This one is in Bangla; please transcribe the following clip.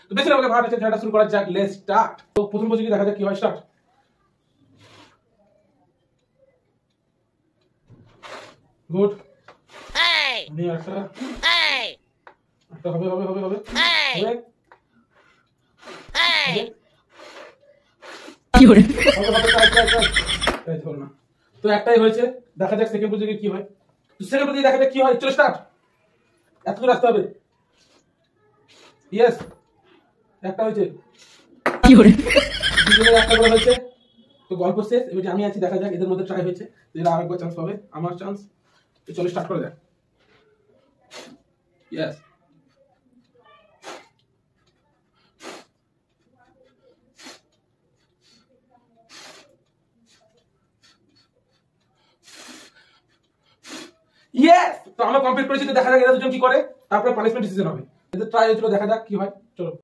তো বেশি আমাকে ভালো লাগছে, খেলাটা শুরু করা যাক। Let's start. তো প্রথম পজিশনে দেখা যাক কি হয়। স্টার্ট। গুড। নিয়ে আসা। একটা হবে হবে হবে হবে হবে কি করে হবে হবে ট্রাই ধর না। তো একটাই হয়েছে, দেখা যাক সেকেন্ড পজিশনে কি হয়। তো সেকেন্ড পজিশনে দেখা যাক কি হয়। চলো স্টার্ট। এত দূর আসতে হবে। ইয়েস, একটা হয়েছে কি করে দুজনের একটা করে হয়েছে। তো গল্প শেষ। এবার আমি আছি, দেখা যাক এদের মধ্যে ট্রাই হয়েছে, এরা আরেকবার চান্স পাবে, আমার চান্স। তো চলো স্টার্ট করা যাক। Yes, yes. তো আমরা কমপ্লিট করেছি। তো দেখা যাক এরা দুজন কি করে, তারপরে পানিশমেন্ট ডিসিশন হবে। এদের ট্রাই হয়েছিল, দেখা যাক কি হয়। চলো।